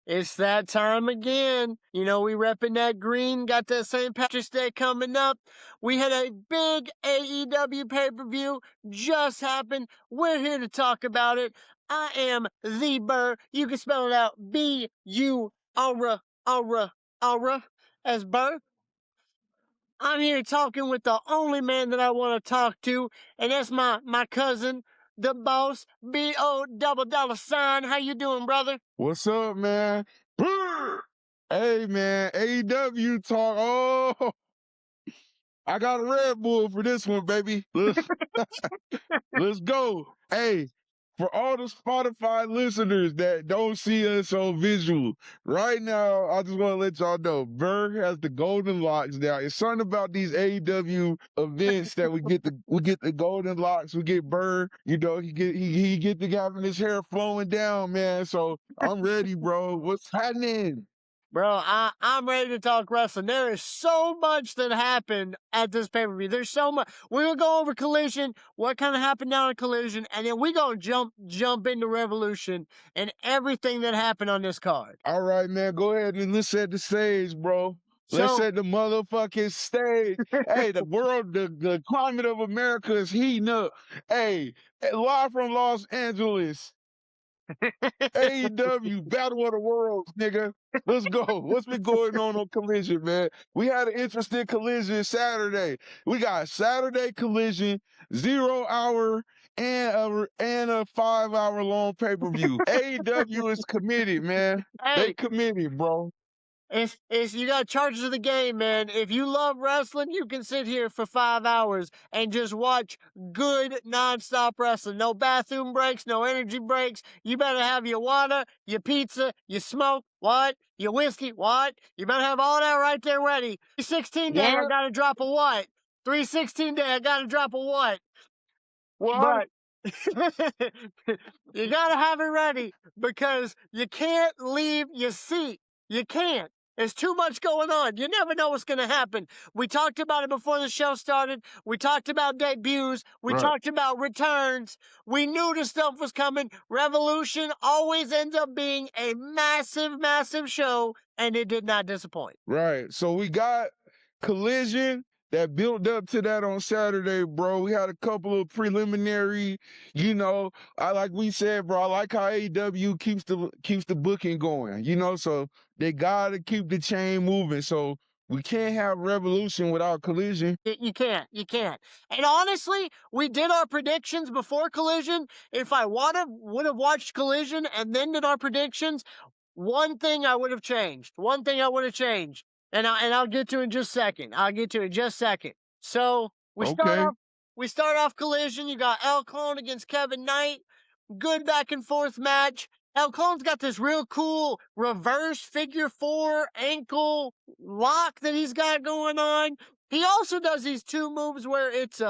It's that time again. You know, we repping that green, got that St. Patrick's Day coming up. We had a big AEW pay-per-view just happened. We're here to talk about it. I am the Burr. You can spell it out B-U-R-R-R as Burr. I'm here talking with the only man that I want to talk to, and that's my cousin, the boss, B-O double dollar sign. How you doing, brother? What's up, man? Brr! Hey, man, AEW talk. Oh, I got a Red Bull for this one, baby. Let's go. Hey, for all the Spotify listeners that don't see us on visual, right now, I just want to let y'all know, Berg has the golden locks now. It's something about these AEW events that we get the golden locks. We get Berg, you know, he get to having his hair flowing down, man. So I'm ready, bro. What's happening? Bro, I'm ready to talk wrestling. There is so much that happened at this pay-per-view. There's so much. We're going to go over Collision, what kind of happened down at Collision, and then we're going to jump into Revolution and everything that happened on this card. All right, man, go ahead and let's set the stage, bro. Let's set the motherfucking stage. Hey, the climate of America is heating up. Hey, live from Los Angeles, AEW Battle of the Worlds, nigga. Let's go. What's been going on Collision, man? We had an interesting Collision Saturday. We got Saturday Collision, 0 hour and a 5 hour long pay-per-view. AEW is committed, man. They committed, bro. It's you got charges of the game, man. If you love wrestling, you can sit here for 5 hours and just watch good nonstop wrestling. No bathroom breaks, no energy breaks. You better have your water, your pizza, your smoke, what? Your whiskey, what? You better have all that right there ready. 316 day, I gotta drop a what? 316 day, I gotta drop a what? What? But you gotta have it ready because you can't leave your seat. You can't. There's too much going on. You never know what's going to happen. We talked about it before the show started. We talked about debuts. We talked about returns. We knew the stuff was coming. Revolution always ends up being a massive, massive show, and it did not disappoint. Right. So we got Collision that built up to that on Saturday, bro. We had a couple of preliminary, you know, like we said, bro, I like how AEW keeps the booking going, you know, so they gotta keep the chain moving. So we can't have Revolution without Collision. You can't. And honestly, we did our predictions before Collision. If I would have watched Collision and then did our predictions, one thing I would have changed. And I'll get to it in just a second. So we start off Collision. You got El Clone against Kevin Knight. Good back and forth match. El Clone's got this real cool reverse figure 4 ankle lock that he's got going on. He also does these two moves where it's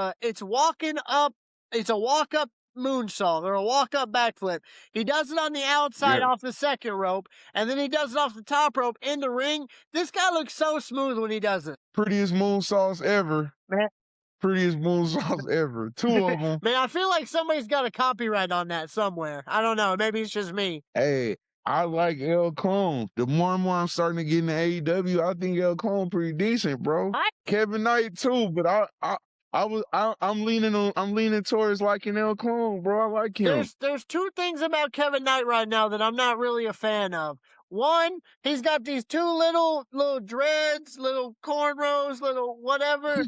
walking up, it's a walk up moonsault or a walk up backflip. He does it on the outside off the second rope, and then he does it off the top rope in the ring. This guy looks so smooth when he does it. Prettiest moonsaults ever. Man. Prettiest moonsaults ever. 2 of them. Man, I feel like somebody's got a copyright on that somewhere. I don't know. Maybe it's just me. Hey, I like El Clone. The more and more I'm starting to get into AEW, I think El Clone pretty decent, bro. Kevin Knight too, but I'm leaning towards liking El Clone, bro. I like him. There's 2 things about Kevin Knight right now that I'm not really a fan of. One, he's got these 2 little dreads, little cornrows, little whatever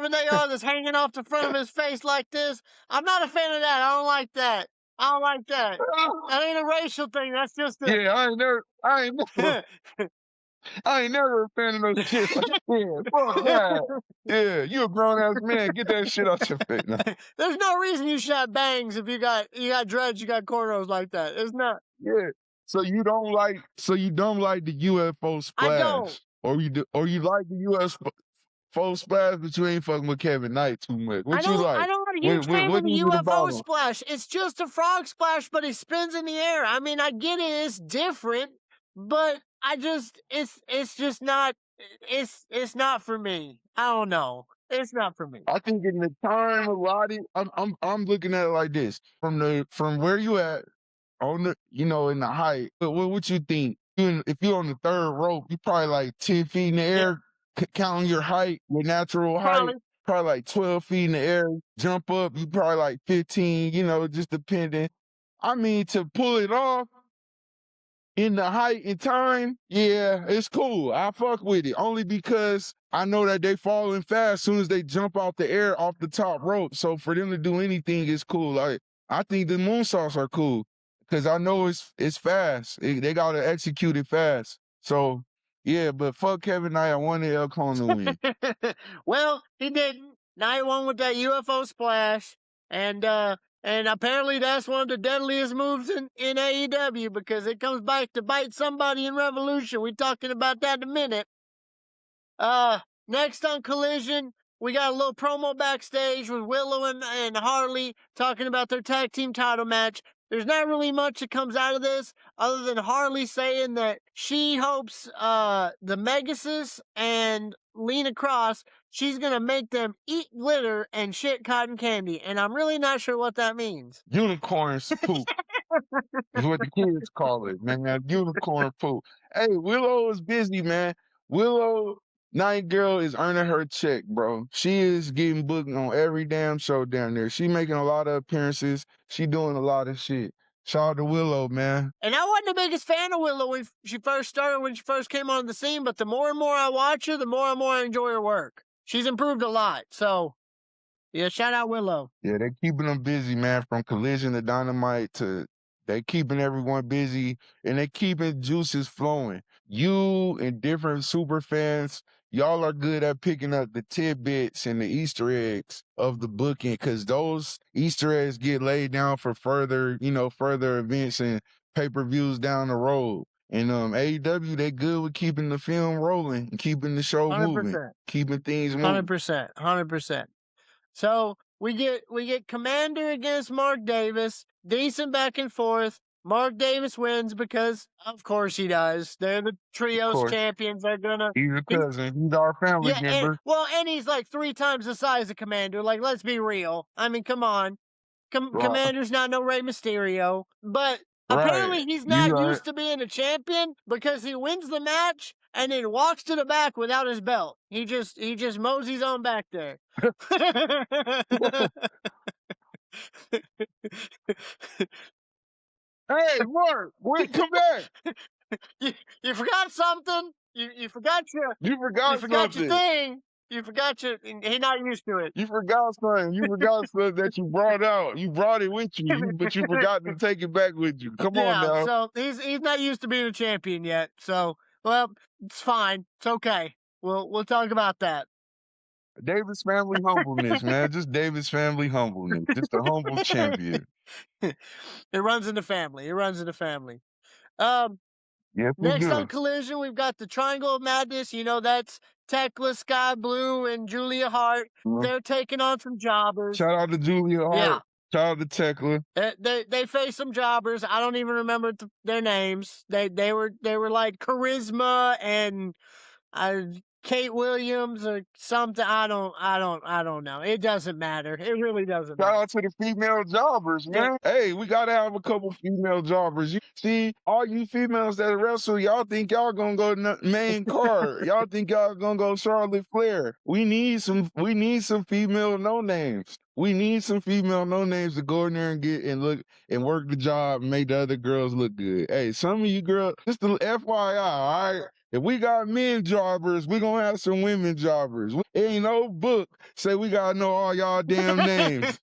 they are that's hanging off the front of his face like this. I'm not a fan of that. I don't like that. That ain't a racial thing. That's just a... Yeah, I ain't never a fan of no shit like that. Fuck that. Yeah, you a grown ass man. Get that shit out your face. No. There's no reason you should have bangs if you got dreads, you got cornrows like that. It's not. Yeah. So you don't like the UFO splash. I don't. Or you like the UFO splash, but you ain't fucking with Kevin Knight too much. What you like? I don't want a huge fan of the UFO splash. It's just a frog splash, but he spins in the air. I mean, I get it, it's different, but it's just not, it's not for me. I don't know. It's not for me. I think in the time of Roddy, I'm looking at it like this. From where you at on the, you know, in the height, what you think If you're on the third rope, you probably like 10 feet in the Yeah, air, counting your height, your natural height, probably. probably like 12 feet in the air. Jump up, you probably like 15, just depending. I mean, to pull it off in the height and time, yeah, it's cool. I fuck with it only because I know that they falling fast as soon as they jump out the air off the top rope. So for them to do anything is cool. Like I think the moonsaults are cool because I know it's fast. They gotta execute it fast. So yeah, but fuck Kevin Knight. I wanted El Con to win. Well, he didn't. Now he won with that UFO splash, and apparently that's one of the deadliest moves in AEW because it comes back to bite somebody in Revolution. We're talking about that in a minute. Next on Collision, we got a little promo backstage with Willow and Harley talking about their tag team title match. There's not really much that comes out of this other than Harley saying that she hopes the Megasis and Lena Cross, she's gonna make them eat glitter and shit cotton candy, and I'm really not sure what that means. Unicorns poop is what the kids call it, man. Unicorn poop. Hey, Willow is busy, man. Willow Night Girl is earning her check, bro. She is getting booked on every damn show down there. She making a lot of appearances. She doing a lot of shit. Shout out to Willow, man. And I wasn't the biggest fan of Willow when she first started, when she first came on the scene, but the more and more I watch her, the more and more I enjoy her work. She's improved a lot. So, yeah, shout out Willow. Yeah, they keeping them busy, man. From Collision to Dynamite to they keeping everyone busy and they keeping juices flowing. You and different super fans, y'all are good at picking up the tidbits and the Easter eggs of the booking because those Easter eggs get laid down for further events and pay-per-views down the road. And AEW, they good with keeping the film rolling and keeping the show moving, 100%. keeping things moving. 100%. 100%. So we get Commander against Mark Davis. Decent back and forth. Mark Davis wins because, of course, he does. They're the trios Course. champions. They're gonna. He's a cousin. He's our family Yeah, member. and he's like 3 times the size of Commander. Like, let's be real. I mean, come on. Right. Commander's not no Rey Mysterio, but apparently Right. he's You not right. used to being a champion because he wins the match and then walks to the back without his belt. He just moseys on back there. Hey, Mark, wait, come back. You forgot something. You forgot your You forgot something. thing. You forgot your. He's not used to it. You forgot something. You forgot something that you brought out. You brought it with you, but you forgot to take it back with you. Come on now. So he's not used to being a champion yet. So well, it's fine. It's okay. We'll talk about that. Davis family humbleness, man. Just Davis family humbleness. Just a humble champion. It runs in the family. It runs in the family. Yes, we Next on do. Collision, we've got the Triangle of Madness. You know, that's Tekla, Sky Blue, and Julia Hart. They're taking on some jobbers. Shout out to Julia Hart. Yeah. Shout out to Tekla. They face some jobbers. I don't even remember their names. They were like Charisma and Kate Williams or something. I don't know. It doesn't matter. It really doesn't Shout matter. out to the female jobbers, man. Hey, we gotta have a couple female jobbers. You see, all you females that wrestle, y'all think y'all gonna go main card. Y'all think y'all gonna go Charlotte Flair. We need some female no names. We need some female no names to go in there and get and look and work the job and make the other girls look good. Hey, some of you girls, just a FYI, all right? If we got men jobbers, we gonna have some women jobbers. Ain't no book say we gotta know all y'all damn names.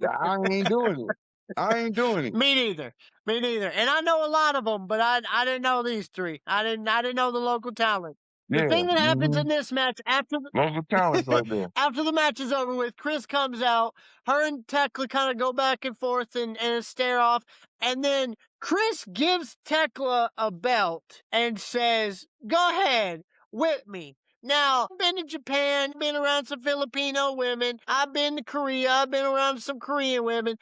I ain't doing it. I ain't doing it. Me neither. Me neither. And I know a lot of them, but I didn't know these 3. I didn't know the local talent. The thing that happens in this match after local talents right there. after the match is over with, Chris comes out. Her and Tekla kind of go back and forth and a stare off. And then Chris gives Tekla a belt and says, "Go ahead, whip me." Now, I've been to Japan, been around some Filipino women. I've been to Korea. I've been around some Korean women.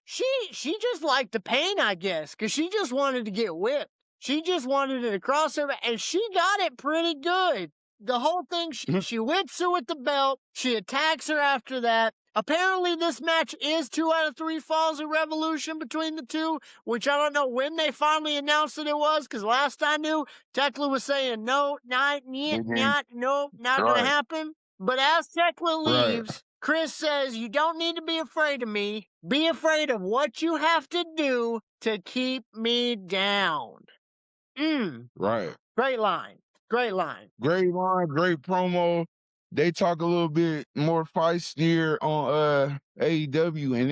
She just liked the pain, I guess, because she just wanted to get whipped. She just wanted it across her, and she got it pretty good. The whole thing, she whips her with the belt. She attacks her after that. Apparently, this match is 2 out of 3 falls in Revolution between the two, which I don't know when they finally announced that it was, because last I knew, Tekla was saying, no, not, no, not going to Right. happen. But as Tekla Right. leaves, Chris says, you don't need to be afraid of me. Be afraid of what you have to do to keep me down. Right. Great line. Great line. Great line, great promo. They talk a little bit more feistier on AEW, and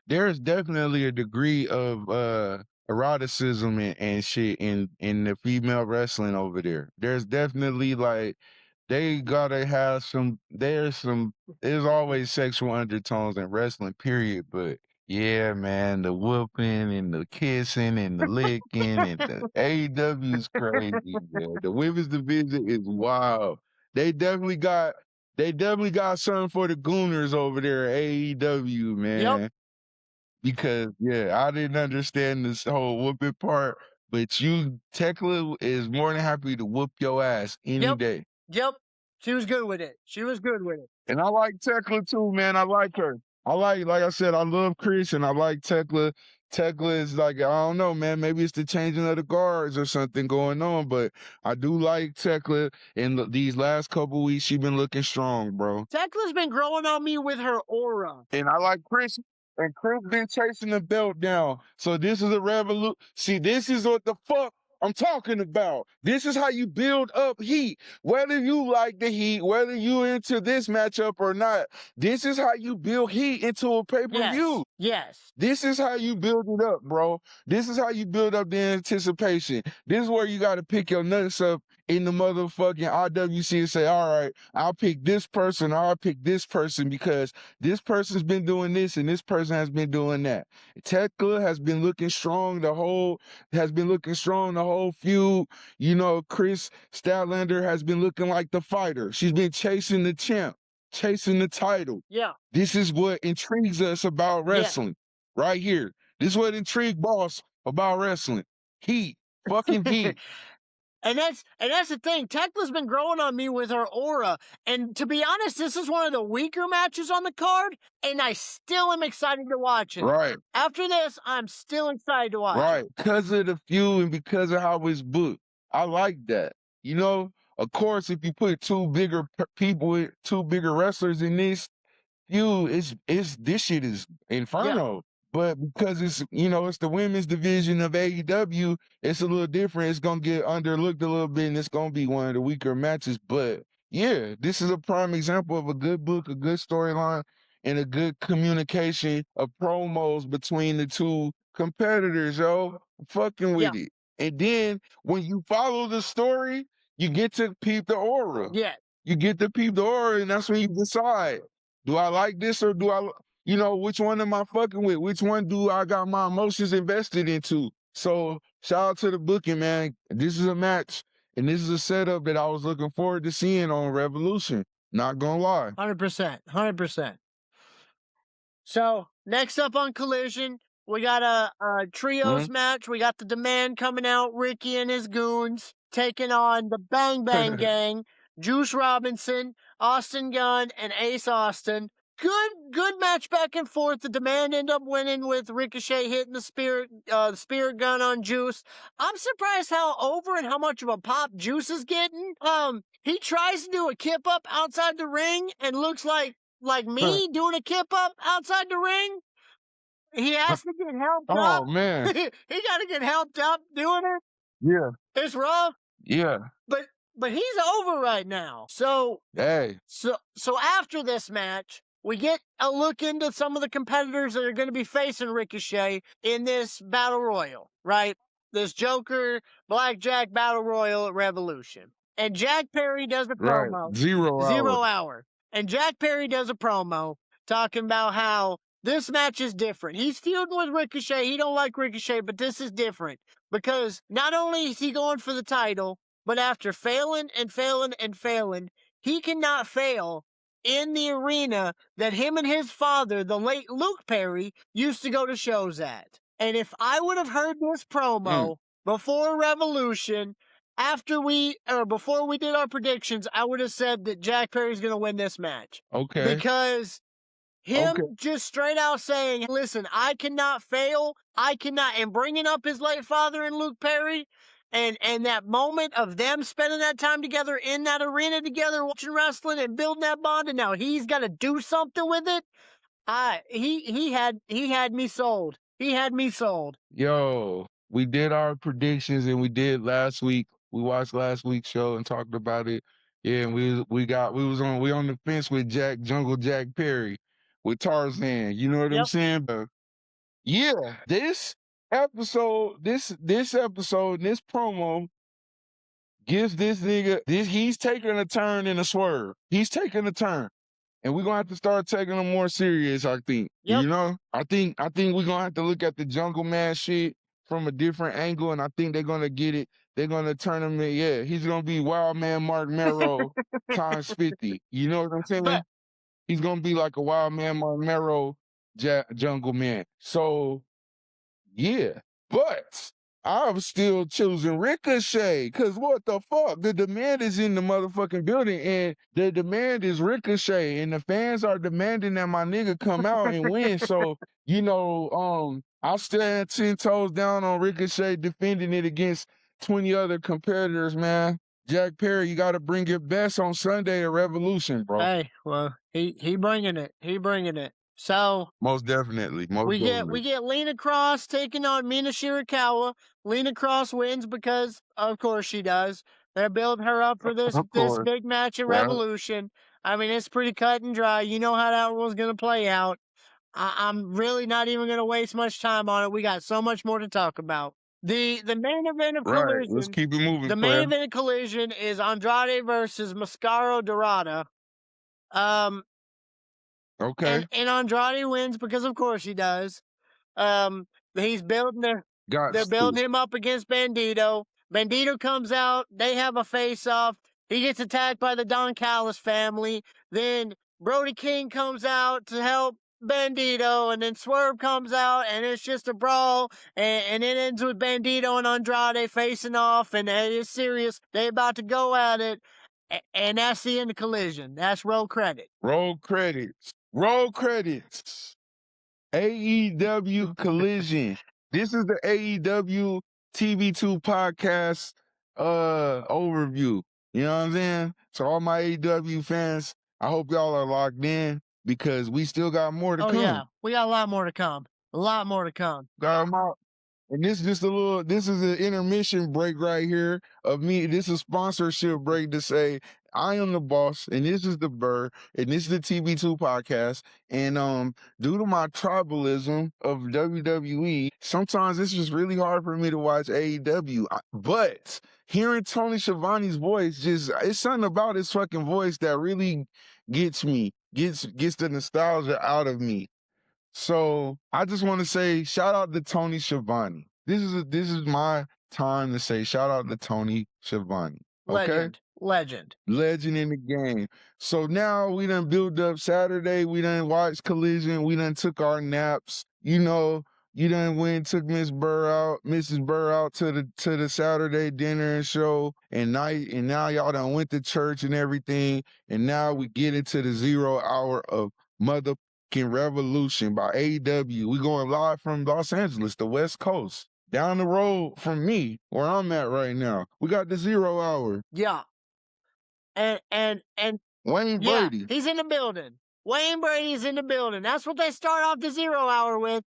there's definitely a degree of eroticism and shit in the female wrestling over there. There's definitely like they gotta have there's always sexual undertones in wrestling, period. But yeah, man, the whooping and the kissing and the licking and the AEW is crazy, man. The women's division is wild. They definitely got something for the gooners over there at AEW, man. Yep. Because yeah, I didn't understand this whole whooping part, but Tekla is more than happy to whoop your ass any Yep. day. Yep. She was good with it. She was good with it. And I like Tekla too, man. I like her. Like I said, I love Chris and I like Tekla. Tekla is like, I don't know, man. Maybe it's the changing of the guards or something going on, but I do like Tekla. In these last couple weeks, she been looking strong, bro. Tekla's been growing on me with her aura. And I like Chris. And Chris been chasing the belt down. So this is a revolution. See, this is what the fuck I'm talking about. This is how you build up heat. Whether you like the heat, whether you into this matchup or not, this is how you build heat into a pay-per-view. Yes. This is how you build it up, bro. This is how you build up the anticipation. This is where you got to pick your nuts up in the motherfucking IWC and say, all right, I'll pick this person or I'll pick this person because this person's been doing this and this person has been doing that. Tekla has been looking strong the whole feud. You know, Chris Statlander has been looking like the fighter. She's been chasing the champ, chasing the title. Yeah. This is what intrigues us about wrestling right here. This is what intrigues boss about wrestling. Heat, fucking heat. And that's the thing. Tekla's been growing on me with her aura. And to be honest, this is one of the weaker matches on the card, and I still am excited to watch it. Right. After this, I'm still excited to watch it. Right. Because of the feud and because of how it's booked. I like that. You know, of course, if you put two bigger wrestlers in this feud, this shit is inferno. Yeah. But because it's the women's division of AEW, it's a little different. It's gonna get underlooked a little bit, and it's gonna be one of the weaker matches. But yeah, this is a prime example of a good book, a good storyline, and a good communication of promos between the two competitors, yo. Fucking with it. And then when you follow the story, you get to peep the aura. Yeah. You get to peep the aura, and that's when you decide, do I like this or do I, which one am I fucking with? Which one do I got my emotions invested into? So shout out to the booking, man. This is a match, and this is a setup that I was looking forward to seeing on Revolution. Not gonna lie. 100%. 100%. So next up on Collision, we got a trios match. We got the Demand coming out, Ricky and his goons, taking on the Bang Bang Gang, Juice Robinson, Austin Gunn, and Ace Austin. Good match back and forth. The Demand end up winning with Ricochet hitting the spirit gun on Juice. I'm surprised how over and how much of a pop Juice is getting. He tries to do a kip up outside the ring and looks like me doing a kip up outside the ring. He has to get helped up. Oh man. He got to get helped up doing it. Yeah. It's rough. Yeah. But he's over right now. So after this match, we get a look into some of the competitors that are going to be facing Ricochet in this Battle Royal, right? This Joker Blackjack Battle Royal at Revolution. And Jack Perry does a promo. Right. 0 hour. And Jack Perry does a promo talking about how this match is different. He's feuding with Ricochet. He don't like Ricochet, but this is different. Because not only is he going for the title, but after failing and failing and failing, he cannot fail in the arena that him and his father, the late Luke Perry, used to go to shows at. And if I would have heard this promo before Revolution, before we did our predictions, I would have said that Jack Perry's going to win this match. Okay. Because him just straight out saying, "Listen, I cannot fail. I cannot," and bringing up his late father and Luke Perry, and that moment of them spending that time together in that arena together, watching wrestling and building that bond, and now he's got to do something with it. He had me sold. He had me sold. Yo, we did our predictions and we did last week. We watched last week's show and talked about it. Yeah, and we on the fence with Jungle Jack Perry with Tarzan. You know what I'm Yep. saying? Yeah, this episode, this promo gives this nigga he's taking a turn in a swerve. He's taking a turn. And we're gonna have to start taking them more serious, I think. Yep. You know? I think we're gonna have to look at the Jungle Man shit from a different angle, and I think they're gonna get it. They're gonna turn him in, yeah, he's gonna be Wild Man Mark Merrow times 50. You know what I'm saying? But He's gonna be like a Wild Man Mark Merrow Jungle Man. So yeah, but I'm still choosing Ricochet because what the fuck? The demand is in the motherfucking building, and the demand is Ricochet, and the fans are demanding that my nigga come out and win. So I'll stand 10 toes down on Ricochet defending it against 20 other competitors, man. Jack Perry, you got to bring your best on Sunday at Revolution, bro. hey, well, he bringing it. He bringing it. So Most definitely. we get Lena Cross taking on Mina Shirakawa. Lena Cross wins because of course she does. They're building her up for this big match at Revolution. I mean, it's pretty cut and dry. You know how that was going to play out. I'm really not even going to waste much time on it. We got so much more to talk about. The main event of Right. Let's Collision. keep it moving, The main event of Collision is Andrade versus Mascaro Dorada. Okay. And Andrade wins because of course he does. He's building they're building him up against Bandito. Bandito comes out, they have a face off. He gets attacked by the Don Callis family. Then Brody King comes out to help Bandito, and then Swerve comes out, and it's just a brawl, and it ends with Bandito and Andrade facing off, and it's serious. They about to go at it, and that's the end of Collision. That's roll credit. Roll credits. Roll credits. AEW Collision. This is the AEW TB2 podcast overview. You know what I'm saying? So all my AEW fans, I hope y'all are locked in because we still got more to come. Oh yeah, we got a lot more to come. A lot more to come. Got 'em out. And this is an intermission break right here of me. This is a sponsorship break to say I am the boss, and this is the Burr, and this is the TB2 podcast. And due to my tribalism of WWE, sometimes it's just really hard for me to watch AEW. But hearing Tony Schiavone's voice, it's something about his fucking voice that really gets me, gets the nostalgia out of me. So I just want to say shout out to Tony Schiavone. This is my time to say shout out to Tony Schiavone. Okay? Legend in the game. So now we done build up Saturday. We done watched Collision. We done took our naps. You know, you done went and took Mrs. Burr out to the Saturday dinner and show and night. And now y'all done went to church and everything. And now we get into the 0 hour of motherfucking Revolution by AEW. We going live from Los Angeles, the West Coast. Down the road from me, where I'm at right now. We got the 0 hour. Yeah. And Wayne Brady. He's in the building. Wayne Brady's in the building. That's what they start off the 0 hour with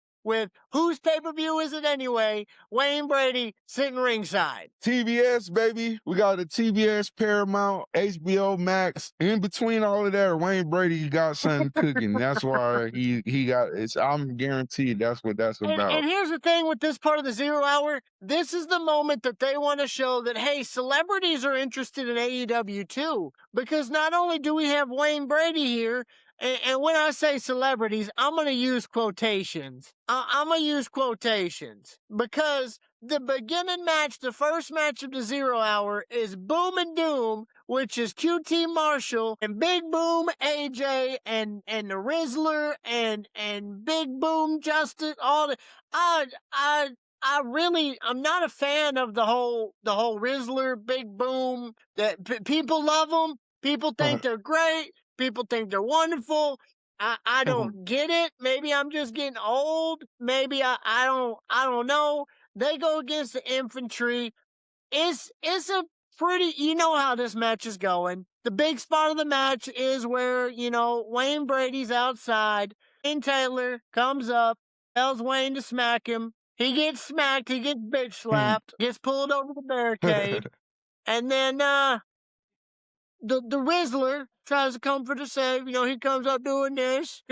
whose pay-per-view is it anyway? Wayne Brady sitting ringside. TBS, baby. We got a TBS, Paramount, HBO Max. In between all of that, Wayne Brady got something cooking. That's why he got it. I'm guaranteed that's what that's about. And here's the thing with this part of the 0 hour. This is the moment that they want to show that, hey, celebrities are interested in AEW too. Because not only do we have Wayne Brady here, and when I say celebrities, I'm going to use quotations. I'm going to use quotations because the beginning match, the first match of the 0 hour is Boom and Doom, which is QT Marshall and Big Boom AJ and the Rizzler and Big Boom Justin. I'm not a fan of the whole Rizzler, Big Boom. That people love them. People think they're great. People think they're wonderful. I don't get it. Maybe I'm just getting old. Maybe I don't know. They go against the infantry. It's a pretty, you know how this match is going. The big spot of the match is where, Wayne Brady's outside. Wayne Taylor comes up, tells Wayne to smack him. He gets smacked, he gets bitch slapped, gets pulled over the barricade, and then the Rizzler tries to comfort the save. He comes up doing this,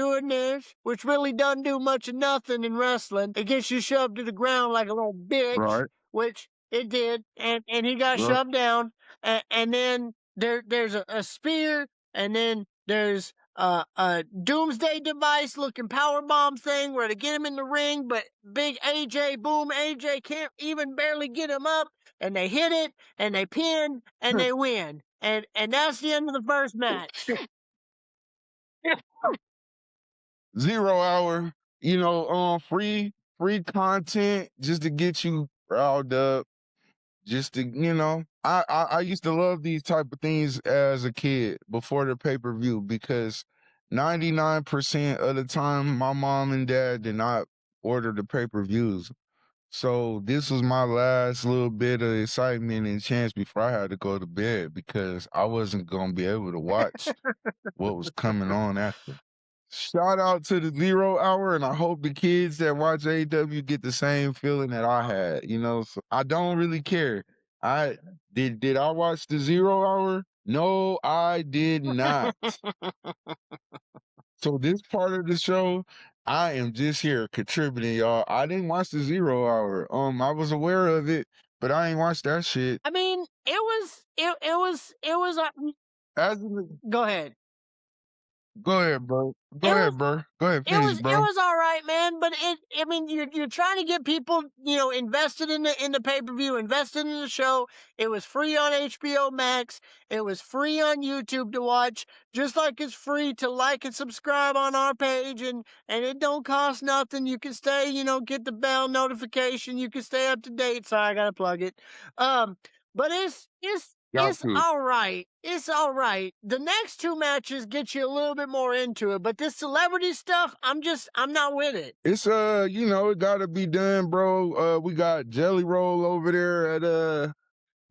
which really doesn't do much of nothing in wrestling. It gets you shoved to the ground like a little bitch, Right. which it did, and he got Right. shoved down. And then there's a spear, and then there's a doomsday device looking power bomb thing where to get him in the ring, but big AJ can't even barely get him up, and they hit it, and they pin, and they win. And that's the end of the first match. 0 hour, free content just to get you riled up. Just to, I used to love these type of things as a kid before the pay-per-view because 99% of the time my mom and dad did not order the pay-per-views. So this was my last little bit of excitement and chance before I had to go to bed because I wasn't gonna be able to watch what was coming on after. Shout out to the 0 hour, and I hope the kids that watch AEW get the same feeling that I had. So I don't really care. I did I watch the 0 hour? No, I did not. So this part of the show, I am just here contributing, y'all. I didn't watch the 0 hour. I was aware of it, but I ain't watched that shit. I mean, it was. As Go ahead. Go ahead, bro. Go It ahead, was bro. Go ahead, It finish, was it bro. was all right, man. But I mean, you're trying to get people, invested in the pay per view, invested in the show. It was free on HBO Max. It was free on YouTube to watch. Just like it's free to like and subscribe on our page, and it don't cost nothing. You can stay, get the bell notification. You can stay up to date. Sorry, I gotta plug it. But Got it's to. all right. It's all right. The next two matches get you a little bit more into it, but this celebrity stuff, I'm not with it. It's it gotta be done, bro. We got Jelly Roll over there at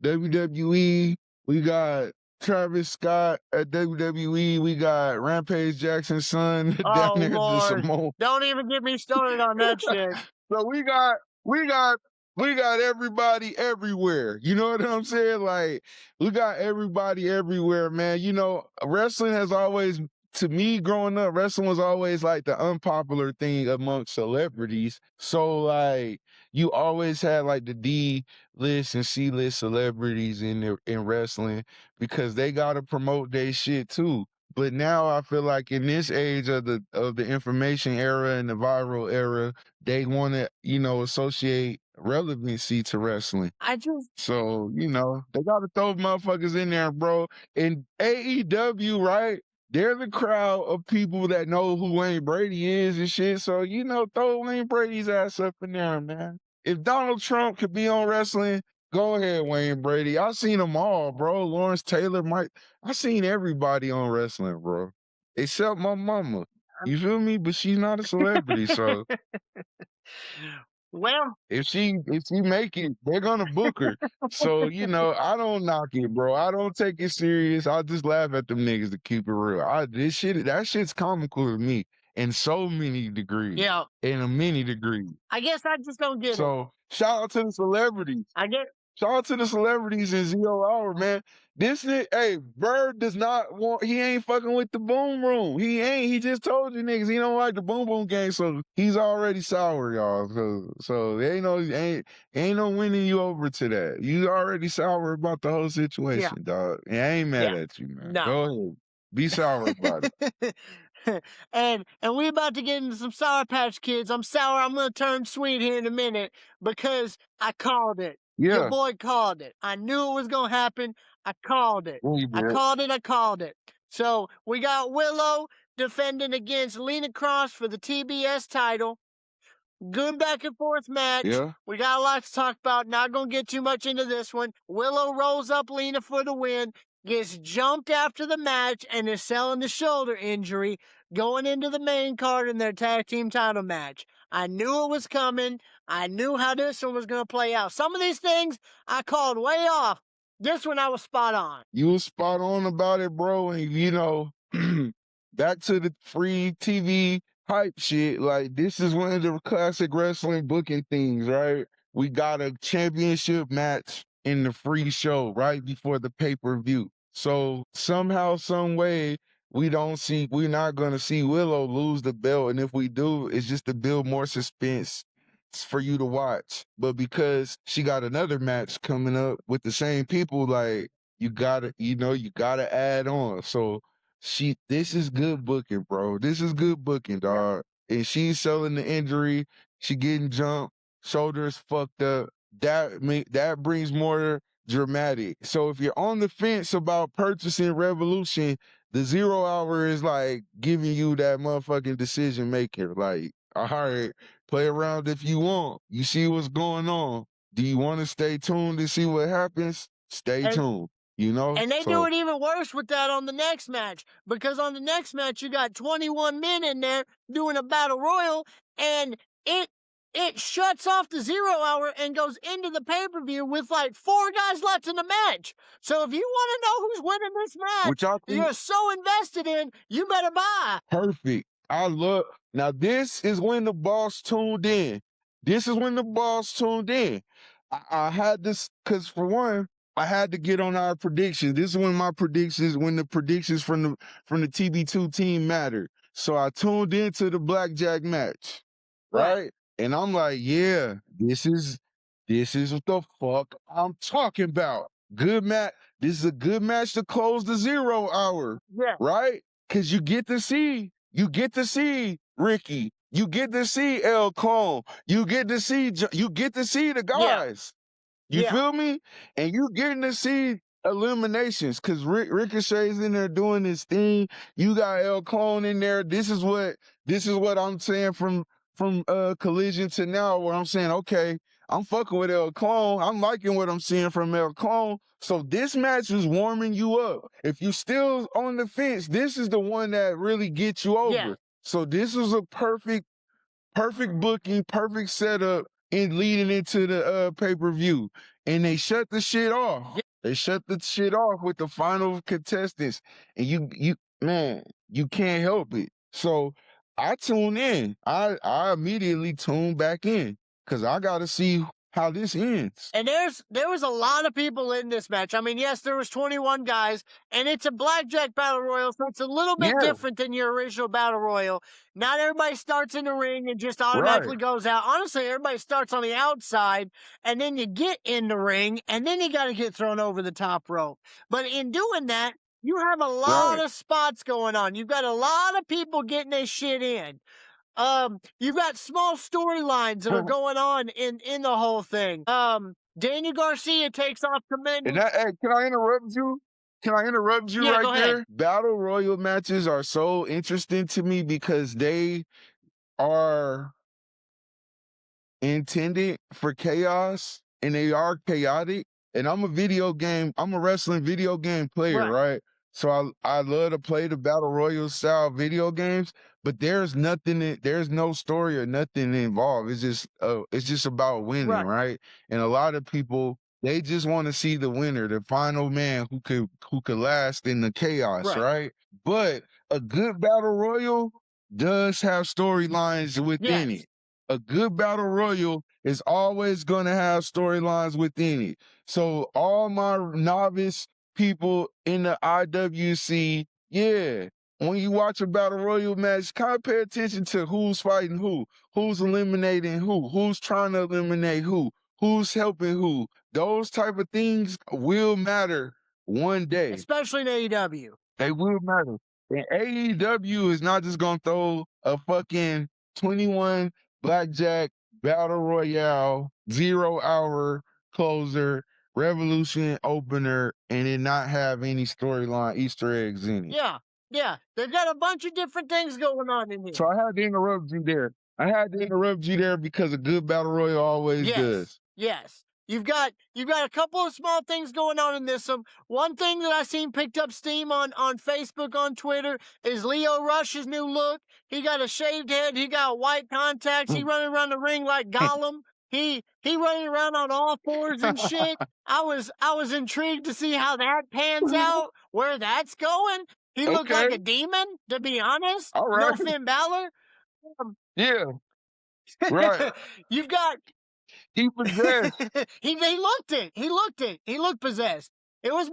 WWE. We got Travis Scott at WWE. We got Rampage Jackson's son down Oh there at the Lord, Samoa. don't even get me started on that shit. So we got everybody everywhere. You know what I'm saying? Like we got everybody everywhere, man. Wrestling has always, to me growing up, wrestling was always like the unpopular thing amongst celebrities. So like you always had like the D list and C list celebrities in wrestling because they gotta promote their shit too. But now I feel like in this age of the information era and the viral era, they want to, associate relevancy to wrestling. I just So, they got to throw motherfuckers in there, bro. And AEW, right? They're the crowd of people that know who Wayne Brady is and shit. So, throw Wayne Brady's ass up in there, man. If Donald Trump could be on wrestling, go ahead, Wayne Brady. I seen them all, bro. Lawrence Taylor, Mike. I seen everybody on wrestling, bro. Except my mama. You feel me? But she's not a celebrity, so well, if she make it, they're gonna book her. So, I don't knock it, bro. I don't take it serious. I just laugh at them niggas to keep it real. That shit's comical to me in so many degrees. yeah. In a many degrees. I guess I just don't get it. So shout out to the celebrities. I get Shout out to the celebrities in 0 hour, man. This nigga, hey, Bird does not want, he ain't fucking with the boom room. He ain't, he just told you niggas he don't like the boom boom game, so he's already sour, y'all. So ain't no winning you over to that. You already sour about the whole situation, dog. And I ain't mad at you, man. No. Go ahead. Be sour about it. and we about to get into some Sour Patch Kids. I'm sour. I'm gonna turn sweet here in a minute because I called it. Your Yeah. boy called it. I knew it was gonna happen. I called it. Yeah, you I did. called it. So we got Willow defending against Lena Cross for the TBS title. Good back and forth match. Yeah. We got a lot to talk about. Not gonna get too much into this one. Willow rolls up Lena for the win. gets jumped after the match and is selling the shoulder injury going into the main card in their tag team title match. I knew it was coming. I knew how this one was going to play out. Some of these things I called way off. This one I was spot on. You was spot on about it, bro. And you know, back to the free TV hype shit. Like, this is one of the classic wrestling booking things, right? We got a championship match in the free show right before the pay-per-view. So somehow, some way, we're not gonna see Willow lose the belt. And if we do, it's just to build more suspense for you to watch. But because she got another match coming up with the same people, like, you gotta add on. So this is good booking, bro. This is good booking, dog. And she's selling the injury. She getting jumped, shoulders fucked up. That brings more dramatic. So if you're on the fence about purchasing Revolution, the 0 hour is like giving you that motherfucking decision maker. Like, all right, play around if you want. You see what's going on. Do you want to stay tuned to see what happens? Stay And tuned. You know? And they do So it even worse with that on the next match, because on the next match you got 21 men in there doing a battle royal, and it shuts off the 0 hour and goes into the pay-per-view with like 4 guys left in the match. So if you want to know who's winning this match, which I think you're so invested in, you better buy. perfect. Now this is when the boss tuned in. This is when the boss tuned in. I had this because for one, I had to get on our predictions. This is when the predictions from the TB2 team mattered. So I tuned into the blackjack match, right? And I'm like, yeah, this is what the fuck I'm talking about. Good match. This is a good match to close the 0 hour, Yeah. right? Because you get to see Ricky, you get to see El Clone, you get to see the Yeah. guys. You Yeah. feel me? And you getting to see eliminations because Ricochet's in there doing his thing. You got El Clone in there. This is what I'm saying from Collision to now, where I'm saying, okay, I'm fucking with El Clone. I'm liking what I'm seeing from El Clone. So this match is warming you up. If you still on the fence, this is the one that really gets you over. Yeah. So this is a perfect booking, perfect setup in leading into the pay-per-view. And they shut the shit off. Yeah. They shut the shit off with the final contestants. And you can't help it. So I tune in. I immediately tune back in because I gotta see how this ends. And there was a lot of people in this match. I mean, yes, there was 21 guys, and it's a blackjack battle royal, so it's a little bit Yeah, different than your original battle royal. Not everybody starts in the ring and just right. automatically goes out. Honestly, everybody starts on the outside, and then you get in the ring, and then you got to get thrown over the top rope. But in doing that, you have a lot Right. of spots going on. You've got a lot of people getting their shit in. You've got small storylines that are going on in the whole thing. Daniel Garcia takes off And tremendous. hey, can I interrupt you? Can I interrupt you Yeah, right go ahead. there? Battle Royal matches are so interesting to me because they are intended for chaos and they are chaotic. And I'm a wrestling video game player, right? So I love to play the battle royal style video games, but there's no story or nothing involved. It's just about winning, right? And a lot of people, they just want to see the winner, the final man who could last in the chaos, right? But a good battle royal does have storylines within Yes. it. A good battle royal is always going to have storylines within it. So all my novice people in the IWC, yeah, when you watch a battle royal match, kind of pay attention to who's fighting who's eliminating who's trying to eliminate who's helping who. Those type of things will matter one day. Especially in AEW. They will matter. And AEW is not just gonna throw a fucking 21 blackjack battle royale 0 hour closer revolution opener and it not have any storyline Easter eggs in it. Yeah. Yeah. They've got a bunch of different things going on in here. So I had to interrupt you there. Because a good battle royal always does. Yes. You've got a couple of small things going on in this one. One thing that I seen picked up steam on Facebook, on Twitter, is Lio Rush's new look. He got a shaved head. He got white contacts. He running around the ring like Gollum. He running around on all fours and shit. I was intrigued to see how that pans out, where that's going. He looked Okay. like a demon, to be honest. All No right. Finn Balor. Yeah. Right. You've got He possessed. he looked it. He looked it. He looked possessed. It was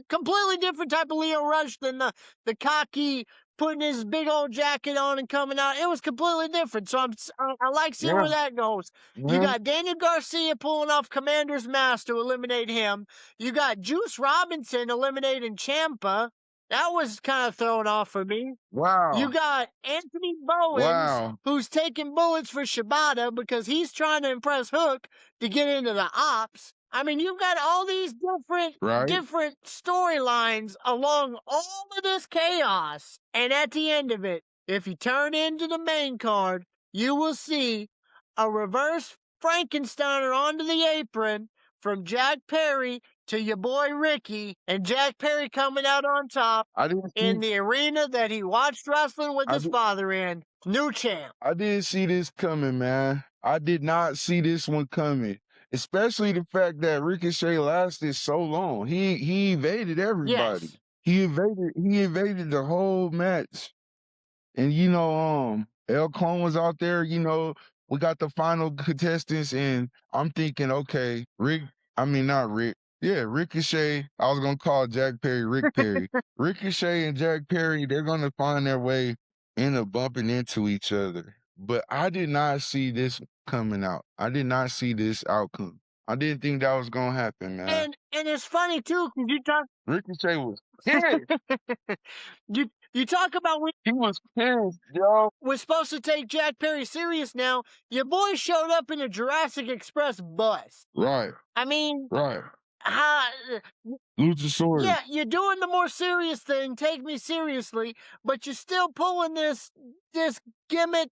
completely different type of Leo Rush than the cocky putting his big old jacket on and coming out. It was completely different. So I like seeing Yeah. where that goes. You got Daniel Garcia pulling off Commander's mask to eliminate him. You got Juice Robinson eliminating Ciampa. That was kind of thrown off for me. Wow. You got Anthony Bowens, Wow. who's taking bullets for Shibata because he's trying to impress Hook to get into the ops. I mean, you've got all these Right. different storylines along all of this chaos. And at the end of it, if you turn into the main card, you will see a reverse Frankensteiner onto the apron from Jack Perry to your boy Ricky, and Jack Perry coming out on top I didn't in see the arena that he watched wrestling with I his did father in. New champ. I didn't see this coming, man. I did not see this one coming. Especially the fact that Ricochet lasted so long. He evaded everybody. Yes. He evaded the whole match. And El Clone was out there, we got the final contestants, and I'm thinking, okay, not Rick. Yeah, Ricochet. I was gonna call Jack Perry Rick Perry. Ricochet and Jack Perry, they're gonna find their way into bumping into each other. But I did not see this coming out. I did not see this outcome. I didn't think that was gonna happen, man. And it's funny too, because you talk Ricochet was pissed. you talk about He was pissed, yo. we're supposed to take Jack Perry serious now. Your boy showed up in a Jurassic Express bus. Right, I mean, right. uh, Luchasaurus. yeah, you're doing the more serious thing, take me seriously, but you're still pulling this gimmick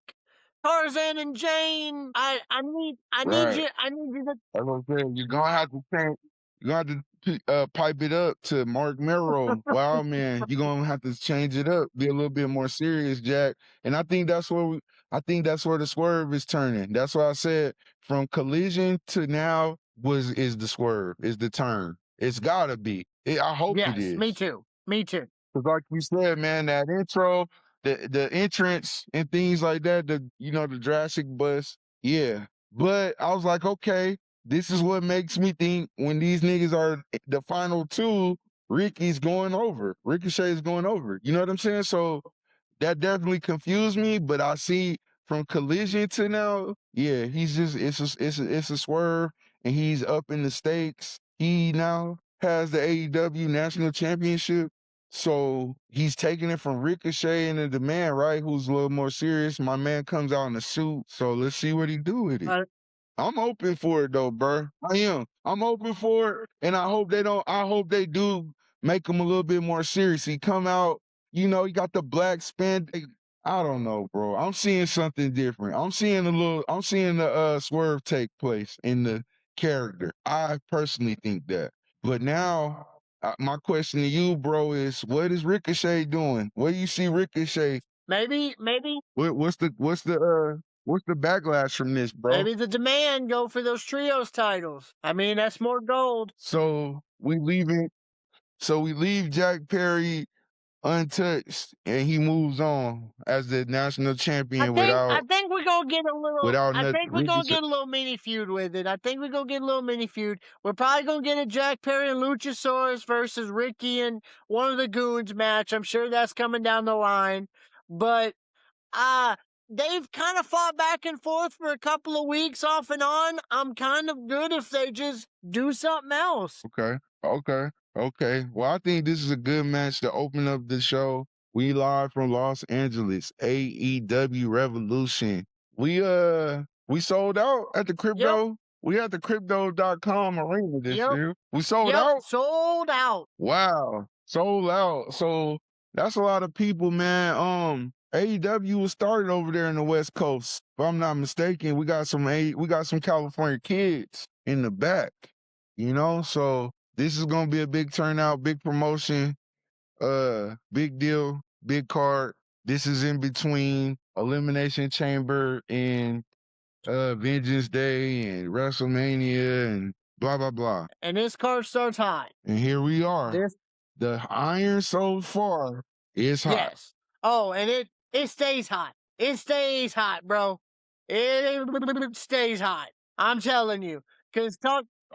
Tarzan and Jane. I need Right. you to That's what I'm saying. You're gonna have to change. You're gonna have to pipe it up to Mark Merrow. Wow, man, you're gonna have to change it up, be a little bit more serious, Jack. And I think that's where the swerve is turning. That's why I said from Collision to now is the swerve, is the turn. It's gotta be. I hope it Yes, is. me too. Me too. Cause like you said, man, that intro, the entrance and things like that, the Jurassic bus, yeah. But I was like, okay, this is what makes me think when these niggas are the final two, Ricky's going over. Ricochet is going over. You know what I'm saying? So that definitely confused me, but I see from Collision to now, yeah, he's just it's a swerve and he's up in the stakes. He now has the AEW National Championship. So he's taking it from Ricochet and the man, right? Who's a little more serious. My man comes out in a suit. So let's see what he do with it. I'm open for it though, bro. I am. I'm open for it. And I hope they do make him a little bit more serious. He come out, he got the black spandex. I don't know, bro. I'm seeing something different. I'm seeing the swerve take place in the character. I personally think that. But now my question to you, bro, is what is Ricochet doing? Where do you see Ricochet? Maybe What's the backlash from this, bro? maybe the demand go for those trios titles. I mean, that's more gold. So we leave Jack Perry untouched, and he moves on as the national champion I think we're gonna get a little. without I nothing. think we're gonna get a little mini feud with it. I think we're gonna get a little mini feud. We're probably gonna get a Jack Perry and Luchasaurus versus Ricky and one of the Goons match. I'm sure that's coming down the line, but they've kind of fought back and forth for a couple of weeks off and on. I'm kind of good if they just do something else. Okay. Well, I think this is a good match to open up the show. We live from Los Angeles, AEW Revolution. We sold out at the crypto. Yep. We at the crypto.com arena this Yep. year. We sold out. Sold out. Wow. Sold out. So that's a lot of people, man. AEW was started over there in the West Coast. If I'm not mistaken, we got some California kids in the back, you know? So this is gonna be a big turnout, big promotion, big deal, big card. This is in between Elimination Chamber and Vengeance Day and WrestleMania and blah blah blah. And this card starts hot. And here we are. This The iron so far is hot. Yes. Oh, and it stays hot. It stays hot, bro. It stays hot. I'm telling you. Because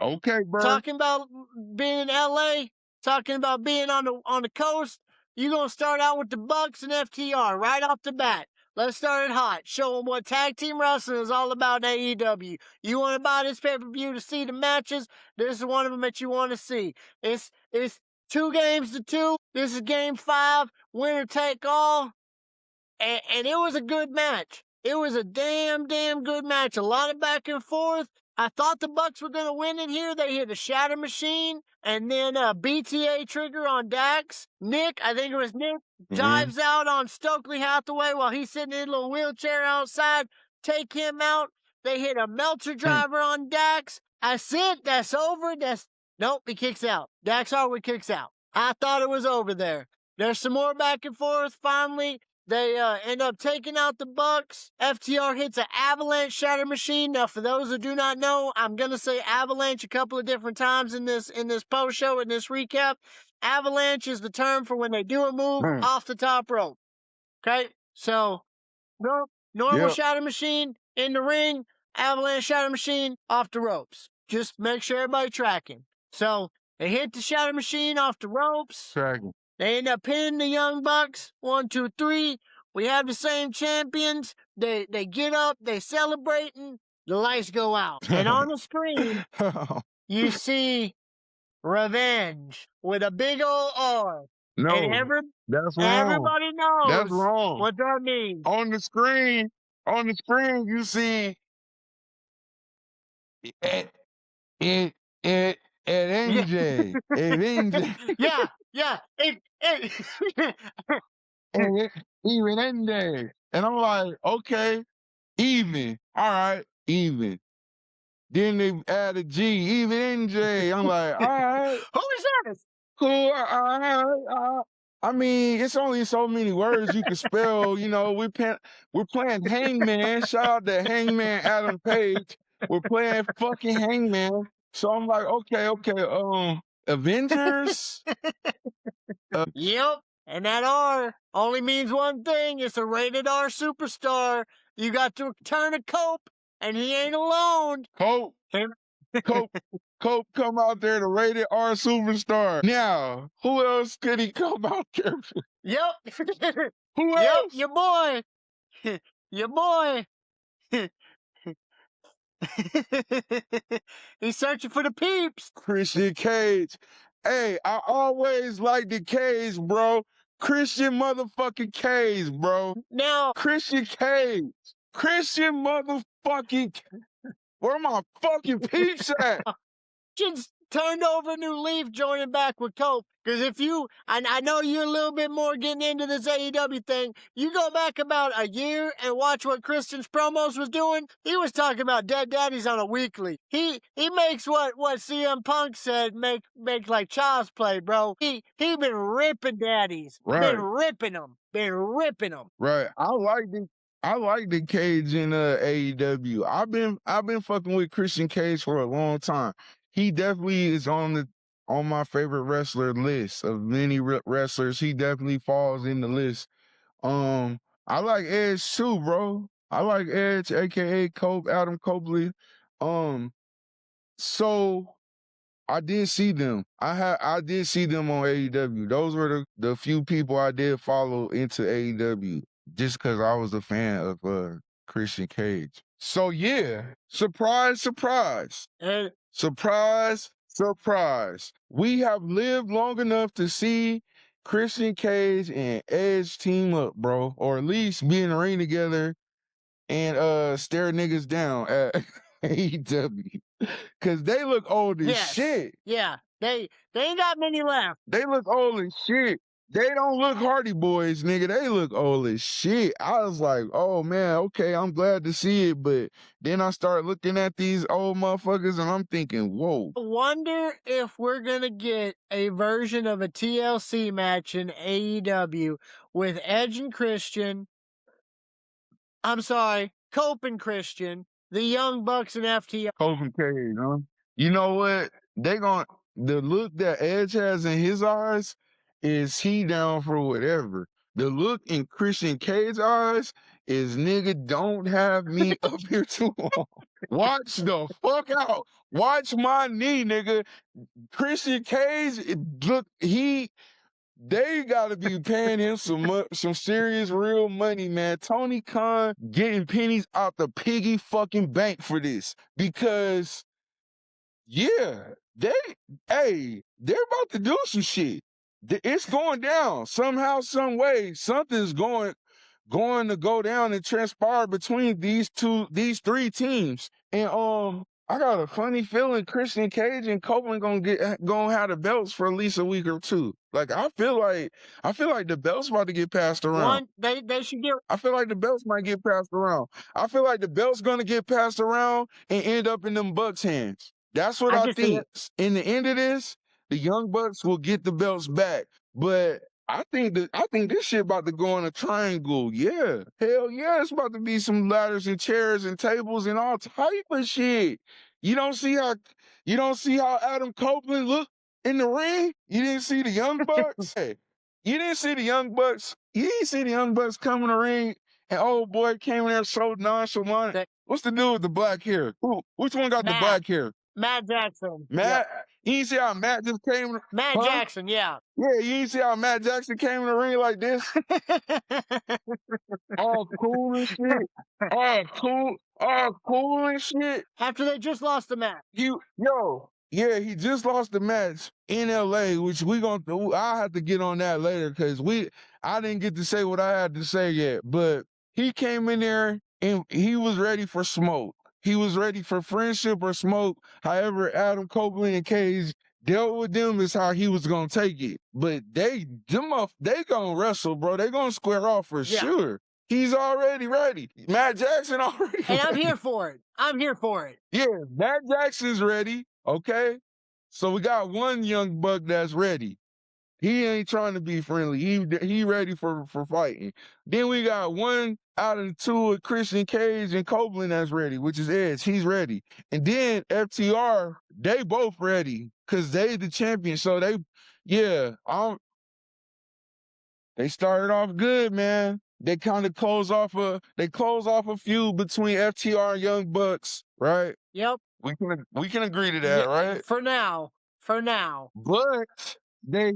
Okay, bro. talking about being in LA, talking about being on the coast, you're gonna start out with the Bucks and FTR right off the bat. Let's start it hot. Show them what tag team wrestling is all about in AEW. You want to buy this pay-per-view to see the matches? This is one of them that you want to see. It's 2 games to 2. This is game 5. Winner take all. And it was a good match. It was a damn good match. A lot of back and forth. I thought the Bucks were going to win in here. They hit a shatter machine and then a BTA trigger on Dax. Nick, I think it was Nick, dives out on Stokely Hathaway while he's sitting in a little wheelchair outside. Take him out. They hit a Meltzer driver on Dax. I said, that's over. Nope, he kicks out. Dax Harwood kicks out. I thought it was over there. There's some more back and forth. Finally, they end up taking out the Bucks. FTR hits an avalanche shatter machine. Now, for those who do not know, I'm gonna say avalanche a couple of different times in this post show, in this recap. Avalanche is the term for when they do a move off the top rope. Okay, so normal shatter machine in the ring, avalanche shatter machine off the ropes. Just make sure everybody tracking. So they hit the shatter machine off the ropes. Tracking. They end up pinning the Young Bucks. 1, 2, 3. We have the same champions. They get up. They celebrating. The lights go out. And on the screen, you see Revenge with a big old R. No, and that's wrong. everybody knows That's wrong. what that means. On the screen, you see it NJ. Yeah. Even NJ. And I'm like, okay, even. All right, even. Then they added G, even NJ. I'm like, all right. Who is this? Cool. I mean, it's only so many words you can spell. You know, we're playing Hangman. Shout out to Hangman Adam Page. We're playing fucking Hangman. So I'm like, okay. Avengers. Yep. And that R only means one thing. It's a rated R superstar. You got to turn a Cope, and he ain't alone. Cope come out there to rated R superstar. Now, who else could he come out there? Yep. Who else? Your boy. Your boy. He's searching for the peeps. Christian Cage. Hey, I always liked the Cage, bro. Christian motherfucking Cage, bro. Now, Christian Cage. Christian motherfucking Cage. Where my fucking peeps at? just turned over a new leaf joining back with Cope. Because I know you're a little bit more getting into this AEW thing. You go back about a year and watch what Christian's promos was doing. He was talking about dead daddies on a weekly. He makes what CM Punk said make like child's play, bro. He been ripping daddies. Right. Been ripping them. Right. I like the Cage in AEW. I've been fucking with Christian Cage for a long time. He definitely is on my favorite wrestler list of many wrestlers. He definitely falls in the list. I like Edge too, bro. I like Edge, aka Adam Copley. So I did see them. I did see them on AEW. Those were the few people I did follow into AEW just because I was a fan of Christian Cage. So yeah, surprise. Surprise. We have lived long enough to see Christian Cage and Edge team up, bro. Or at least be in the ring together and stare niggas down at AEW. Cause they look old as shit. Yeah. They ain't got many left. They look old as shit. They don't look Hardy Boys, nigga. They look old as shit. I was like, oh man, okay, I'm glad to see it. But then I start looking at these old motherfuckers and I'm thinking, whoa. Wonder if we're gonna get a version of a TLC match in AEW with Edge and Christian. I'm sorry, Cope and Christian, the Young Bucks and FTR. Kofi Cage, huh? You know what? The look that Edge has in his eyes is he down for whatever. The look in Christian Cage's eyes is nigga, don't have me up here too long. Watch the fuck out. Watch my knee, nigga. Christian Cage, they gotta be paying him some serious real money, man. Tony Khan getting pennies out the piggy fucking bank for this because yeah, they're about to do some shit. It's going down somehow, some way. Something's going to go down and transpire between these three teams. And I got a funny feeling Christian Cage and Copeland gonna have the belts for at least a week or two. Like I feel like the belts about to get passed around. They should get. I feel like the belts might get passed around. I feel like the belts gonna get passed around and end up in them Bucks' hands. That's what I I can see think. it. In the end of this, the Young Bucks will get the belts back. But I think this shit about to go in a triangle. Yeah. Hell yeah, it's about to be some ladders and chairs and tables and all type of shit. You don't see how Adam Copeland looked in the ring? You didn't see the Young Bucks? Hey, you didn't see the Young Bucks? You didn't see the Young Bucks come in the ring and old boy came in there so nonchalant. What's the dude with the black hair? Which one got the black hair? Matt Jackson. Matt? Yeah. You didn't see how Matt just came in? Matt Jackson, yeah. Yeah, you didn't see how Matt Jackson came in the ring like this? All cool and shit. All cool and shit. After they just lost the match. He just lost the match in LA, which I'll have to get on that later because I didn't get to say what I had to say yet. But he came in there and he was ready for smoke. He was ready for friendship or smoke. However, Adam Copeland and Cage dealt with them is how he was gonna take it. But they gonna wrestle, bro. They gonna square off for sure. He's already ready. Matt Jackson already And ready. I'm here for it. I'm here for it. Yeah, Matt Jackson's ready. Okay. So we got one young buck that's ready. He ain't trying to be friendly. He ready for fighting. Then we got one out of the two with Christian Cage and Copeland that's ready, which is Edge. He's ready. And then FTR, they both ready because they the champion. So they started off good, man. They kind of close off a feud between FTR and Young Bucks, right? Yep. We can agree to that, right? For now. But they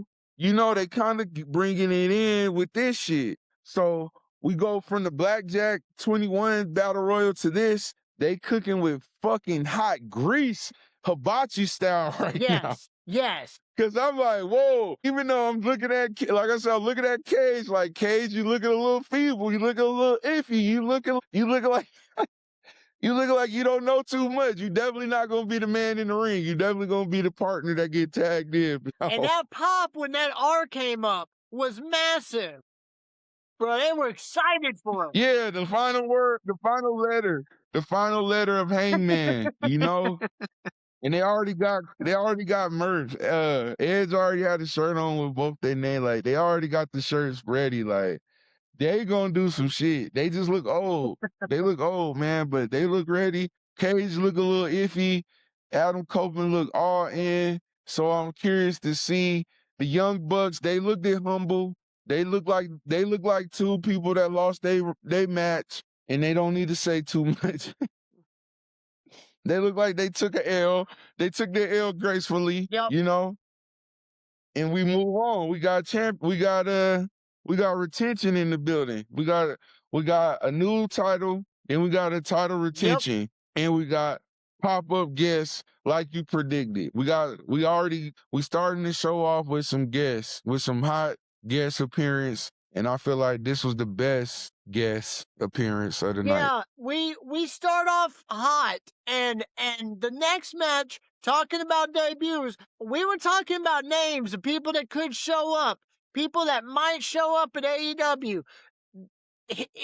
kind of bringing it in with this shit. So we go from the Blackjack 21 Battle Royal to this. They cooking with fucking hot grease, hibachi style right now. Yes. Cause I'm like, whoa, even though I'm looking at, like I said, I'm looking at Cage, like Cage, you looking a little feeble, you looking a little iffy, you looking like, you looking like you don't know too much. You definitely not gonna be the man in the ring. You definitely gonna be the partner that get tagged in. Bro. And that pop when that R came up was massive. Bro, they were excited for him. Yeah, the final letter of Hangman, you know? And they already got merch. Edge already had a shirt on with both their name. Like they already got the shirts ready. Like they gonna do some shit. They just look old. They look old, man, but they look ready. Cage look a little iffy. Adam Copeland look all in. So I'm curious to see the Young Bucks. They looked humble. They look like two people that lost they match, and they don't need to say too much. They look like they took an L. They took their L gracefully, you know. And we move on. We got retention in the building. We got a new title, and we got a title retention, and we got pop-up guests like you predicted. We starting to show off with some guests, with some hot guest appearance. And I feel like this was the best guest appearance of the night. Yeah, we start off hot, and the next match, talking about debuts, we were talking about names of people that could show up. people that might show up at AEW.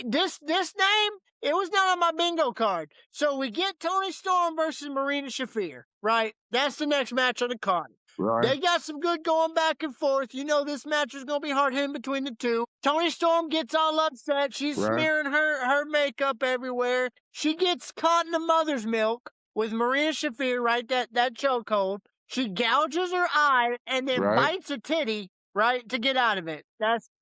This name, it was not on my bingo card. So we get Tony Storm versus Marina Shafir, right? That's the next match on the card. Right. They got some good going back and forth. You know this match is going to be hard hitting between the two. Tony Storm gets all upset. She's smearing her makeup everywhere. She gets caught in the mother's milk with Marina Shafir, right? That chokehold. She gouges her eye and then bites a titty, right, to get out of it.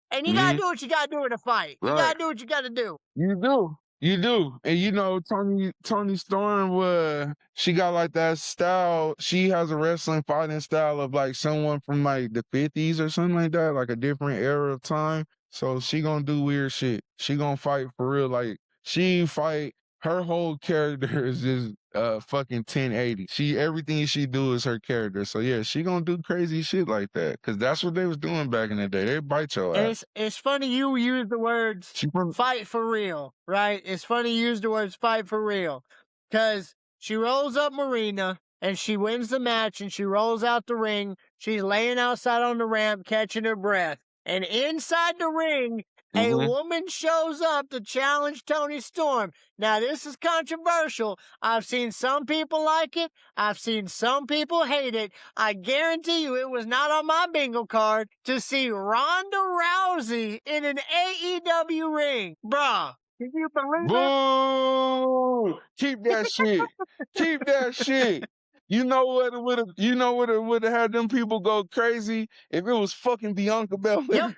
And you gotta do what you gotta do in a fight. You gotta do what you gotta do. You do. You do. And you know, Tony Storm, she got like that style. She has a wrestling fighting style of like someone from like the 50s or something like that, like a different era of time. So she gonna do weird shit. She gonna fight for real. Like she fight, her whole character is just fucking 1080. Everything she do is her character. So yeah, she gonna do crazy shit like that. Cause that's what they was doing back in the day. They bite your ass. It's funny you use the words fight for real, right? It's funny you use the words fight for real. Cause she rolls up Marina and she wins the match and she rolls out the ring. She's laying outside on the ramp catching her breath. And inside the ring, a woman shows up to challenge Tony Storm. Now, this is controversial. I've seen some people like it. I've seen some people hate it. I guarantee you it was not on my bingo card to see Ronda Rousey in an AEW ring. Bruh, can you believe it? Boo! Keep that shit. Keep that shit. You know what it would have had them people go crazy if it was fucking Bianca Belair. Yep.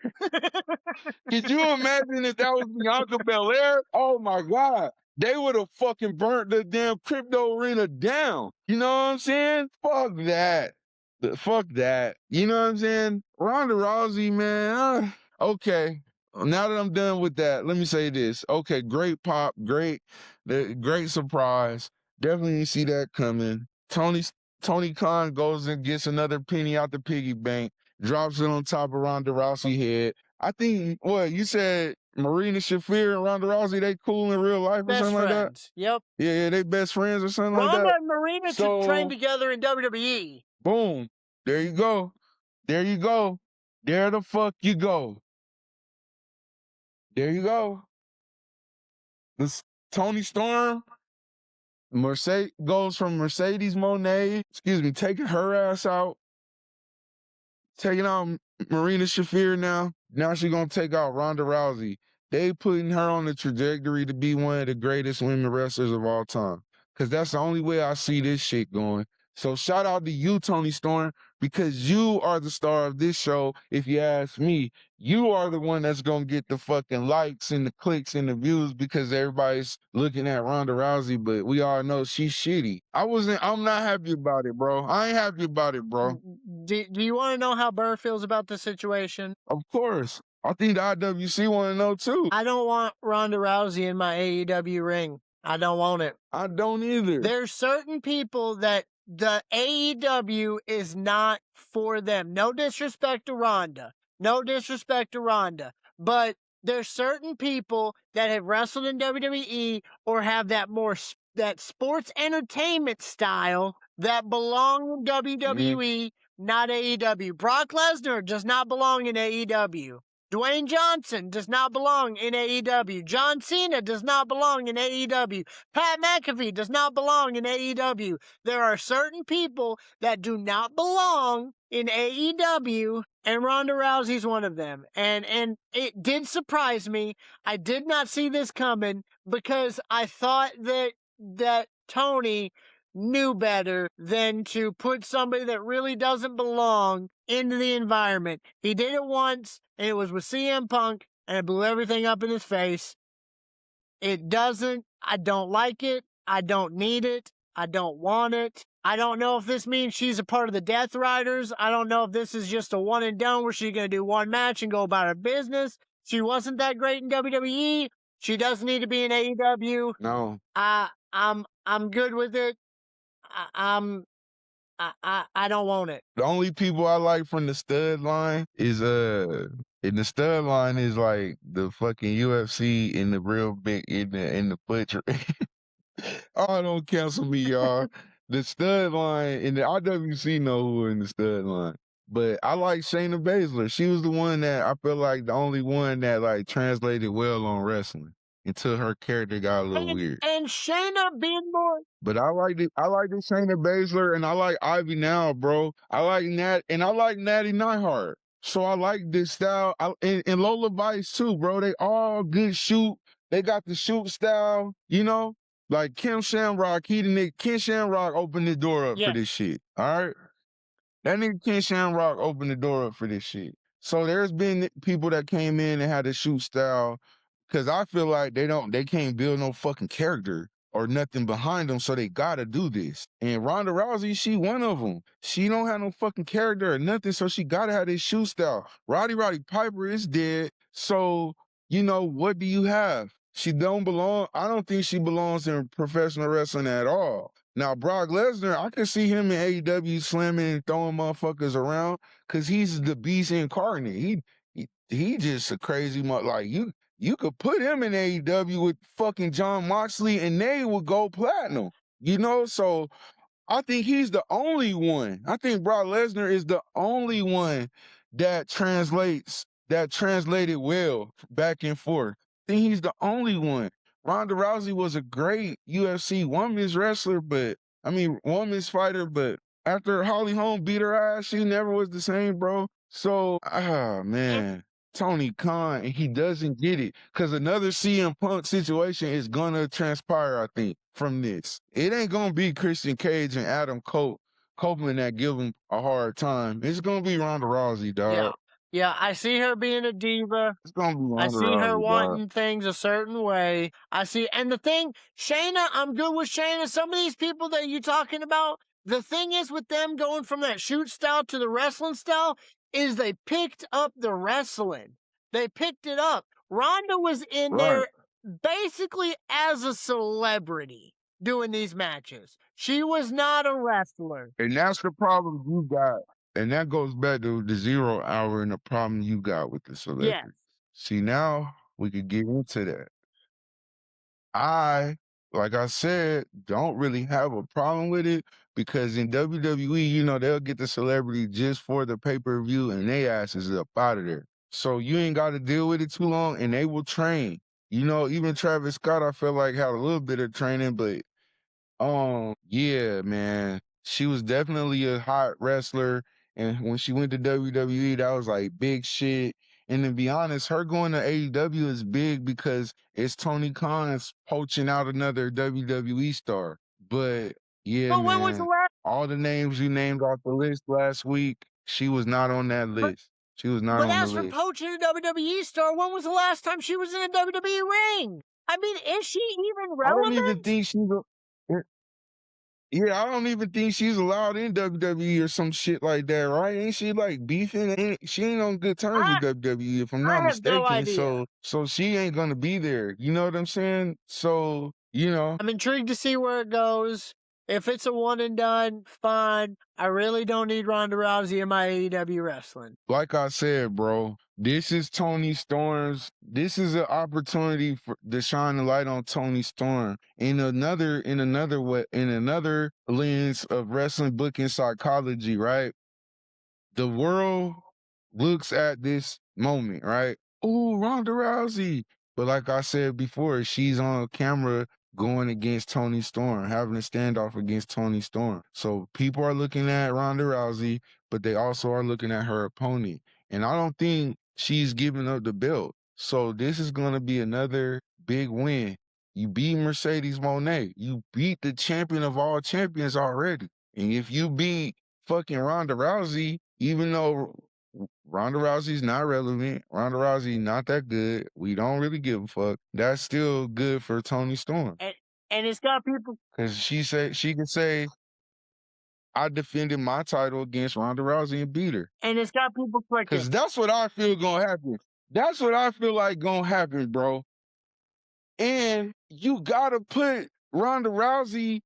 Could you imagine if that was Bianca Belair? Oh my God. They would have fucking burnt the damn crypto arena down. You know what I'm saying? Fuck that. Fuck that. You know what I'm saying? Ronda Rousey, man. Okay. Now that I'm done with that, let me say this. Okay, great pop, great surprise. Definitely didn't see that coming. Tony Khan goes and gets another penny out the piggy bank, drops it on top of Ronda Rousey's head. I think, what, you said Marina Shafir and Ronda Rousey, they cool in real life or Best something like that? friends. Yep. Yeah, they best friends or something like that? Ronda and Marina trained together in WWE. Boom. There you go. There you go. There the fuck you go. There you go. This Tony Storm goes from Mercedes Moné, taking her ass out, taking out Marina Shafir now. Now she's going to take out Ronda Rousey. They putting her on the trajectory to be one of the greatest women wrestlers of all time. Because that's the only way I see this shit going. So shout out to you, Tony Storm, because you are the star of this show, if you ask me. You are the one that's going to get the fucking likes and the clicks and the views because everybody's looking at Ronda Rousey, but we all know she's shitty. I'm not happy about it, bro. I ain't happy about it, bro. Do you want to know how Burr feels about the situation? Of course. I think the IWC want to know too. I don't want Ronda Rousey in my AEW ring. I don't want it. I don't either. There's certain people that the AEW is not for them. No disrespect to Ronda. No disrespect to Ronda. But there's certain people that have wrestled in WWE or have that sports entertainment style that belong in WWE, not AEW. Brock Lesnar does not belong in AEW. Dwayne Johnson does not belong in AEW. John Cena does not belong in AEW. Pat McAfee does not belong in AEW. There are certain people that do not belong in AEW, and Ronda Rousey's one of them. And it did surprise me. I did not see this coming because I thought that Tony knew better than to put somebody that really doesn't belong into the environment. He did it once, and it was with CM Punk, and it blew everything up in his face. I don't like it. I don't need it. I don't want it. I don't know if this means she's a part of the Death Riders. I don't know if this is just a one and done where she's going to do one match and go about her business. She wasn't that great in WWE. She doesn't need to be in AEW. No. I'm good with it. I don't want it. The only people I like from the stud line is and the stud line is like the fucking UFC and the real big in the butcher. Oh, don't cancel me, y'all. The stud line and the IWC know who in the stud line. But I like Shayna Baszler. She was the one that I feel like the only one that like translated well on wrestling until her character got a little weird. And Shayna being more. But I like it. I like the Shayna Baszler, and I like Ivy now, bro. I like Nat, and I like Natty Neidhart. So I like this style. And Lola Vice too, bro. They all good shoot. They got the shoot style, you know. Like Kim Shamrock, Ken Shamrock opened the door up for Yeah. this shit. All right. That nigga Ken Shamrock opened the door up for this shit. So there's been people that came in and had a shoot style, because I feel like they can't build no fucking character or nothing behind them, so they gotta do this. And Ronda Rousey, she one of them. She don't have no fucking character or nothing, so she gotta have this shoot style. Roddy Piper is dead, so you know what do you have? She don't belong. I don't think she belongs in professional wrestling at all. Now, Brock Lesnar, I can see him in AEW slamming and throwing motherfuckers around because he's the beast incarnate. He just a crazy like you could put him in AEW with fucking John Moxley and they would go platinum. You know, so I think he's the only one. I think Brock Lesnar is the only one that translated well back and forth. I think he's the only one. Ronda Rousey was a great UFC women's wrestler, women's fighter, but after Holly Holm beat her ass, she never was the same, bro. So, man. Tony Khan, and he doesn't get it because another CM Punk situation is gonna transpire, I think, from this. It ain't gonna be Christian Cage and Adam Copeland that give him a hard time. It's gonna be Ronda Rousey, dog. Yeah. Yeah, I see her being a diva. It's gonna be Ronda I see her Rousey, wanting dog. things a certain way. And the thing, Shayna, I'm good with Shayna. Some of these people that you're talking about, the thing is with them going from that shoot style to the wrestling style is they picked up the wrestling. They picked it up. Ronda was in there basically as a celebrity doing these matches. She was not a wrestler. And that's the problem you got. And that goes back to the 0 hour and the problem you got with the celebrities. Yes. See, now we could get into that. Like I said, don't really have a problem with it because in WWE, you know, they'll get the celebrity just for the pay-per-view and they asses up out of there. So you ain't got to deal with it too long and they will train. You know, even Travis Scott, I feel like had a little bit of training, but yeah, man. She was definitely a hot wrestler. And when she went to WWE, that was like big shit. And to be honest, her going to AEW is big because it's Tony Khan's poaching out another WWE star. But yeah, But when was the man, last? all the names you named off the list last week, she was not on that list. She was not But on the as for list. poaching a WWE star, when was the last time she was in a WWE ring? I mean, is she even I relevant? don't even think she's Yeah, I don't even think she's allowed in WWE or some shit like that, right? Ain't she like beefing? She ain't on good terms with WWE, if I'm not I have no mistaken. idea. So she ain't gonna be there. You know what I'm saying? So, you know. I'm intrigued to see where it goes. If it's a one and done, fine. I really don't need Ronda Rousey in my AEW wrestling. Like I said, bro, this is Tony Storm's. This is an opportunity to shine a light on Tony Storm in another lens of wrestling booking psychology, right? The world looks at this moment, right? Oh, Ronda Rousey. But like I said before, she's on camera going against Tony Storm, having a standoff against Tony Storm. So people are looking at Ronda Rousey, but they also are looking at her opponent. And I don't think she's giving up the belt. So this is going to be another big win. You beat Mercedes Moné. You beat the champion of all champions already. And if you beat fucking Ronda Rousey, even though Ronda Rousey's not relevant, Ronda Rousey not that good, we don't really give a fuck. That's still good for Tony Storm. And it's got people. Because she can say, I defended my title against Ronda Rousey and beat her. And it's got people clicking. Because that's what I feel gonna happen. That's what I feel like gonna happen, bro. And you gotta put Ronda Rousey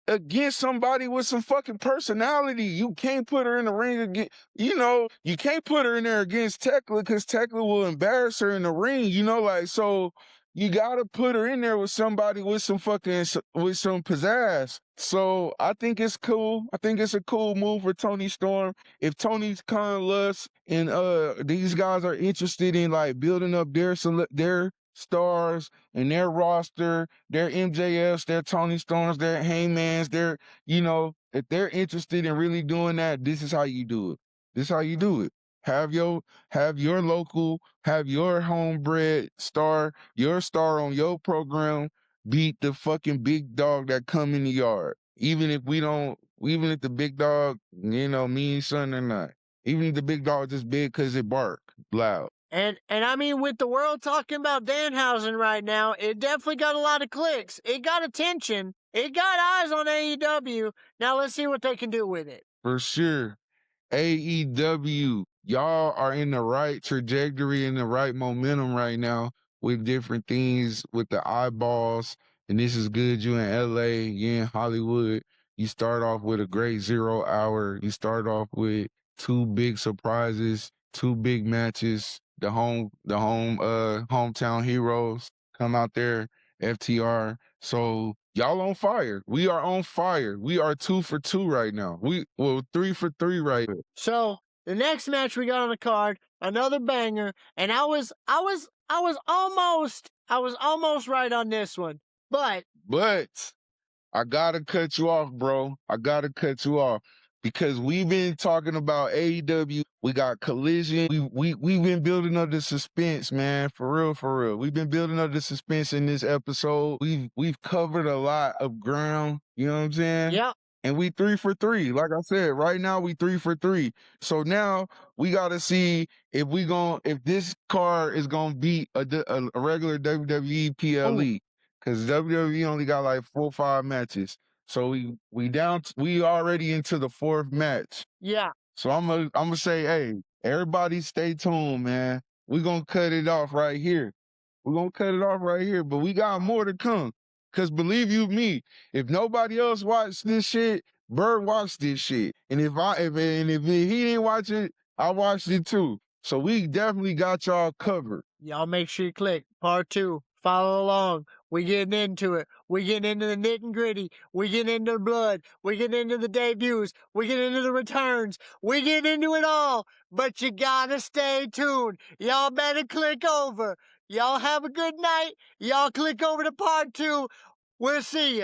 against somebody with some fucking personality. You can't put her in the ring again. You know, you can't put her in there against Tekla because Tekla will embarrass her in the ring, you know, like, so you gotta put her in there with somebody with some with some pizzazz. So I think it's cool. I think it's a cool move for Tony Storm. If Tony's Khan Lust and these guys are interested in like building up their stars and their roster, their MJFs, their Tony Storms, their Hangmans, their if they're interested in really doing that, this is how you do it. This is how you do it. Have your local, have your homebred star, your star on your program beat the fucking big dog that come in the yard. Even if the big dog, means something or not. Even if the big dog just big because it bark loud. And I mean, with the world talking about Danhausen right now, it definitely got a lot of clicks. It got attention. It got eyes on AEW. Now let's see what they can do with it. For sure. AEW, y'all are in the right trajectory and the right momentum right now with different things with the eyeballs. And this is good. You in LA, you in Hollywood. You start off with a great 0 hour. You start off with 2 big surprises, 2 big matches. The hometown heroes come out there, FTR. So y'all on fire. We are on fire. We are 2 for 2 right now. 3 for 3 right now. So the next match we got on the card, another banger, and I was almost right on this one. But I gotta cut you off, bro. I gotta cut you off because we've been talking about AEW. We got Collision. We've been building up the suspense, man. For real, for real. We've been building up the suspense in this episode. We've covered a lot of ground. You know what I'm saying? yeah, And we 3 for 3. Like I said, right now we 3 for 3. So now we gotta see if this card is gonna beat a regular WWE PLE. Because WWE only got like 4 or 5 matches. So we already into the 4th match. yeah. So I'm gonna say, hey, everybody stay tuned, man. We're gonna cut it off right here. We're gonna cut it off right here, but we got more to come. Cause believe you me, if nobody else watched this shit, Bird watched this shit. And if he didn't watch it, I watched it too. So we definitely got y'all covered. Y'all make sure you click part 2. Follow along. We getting into it. We getting into the nit and gritty. We getting into the blood. We getting into the debuts. We getting into the returns. We get into it all. But you gotta stay tuned. Y'all better click over. Y'all have a good night. Y'all click over to part 2. We'll see you.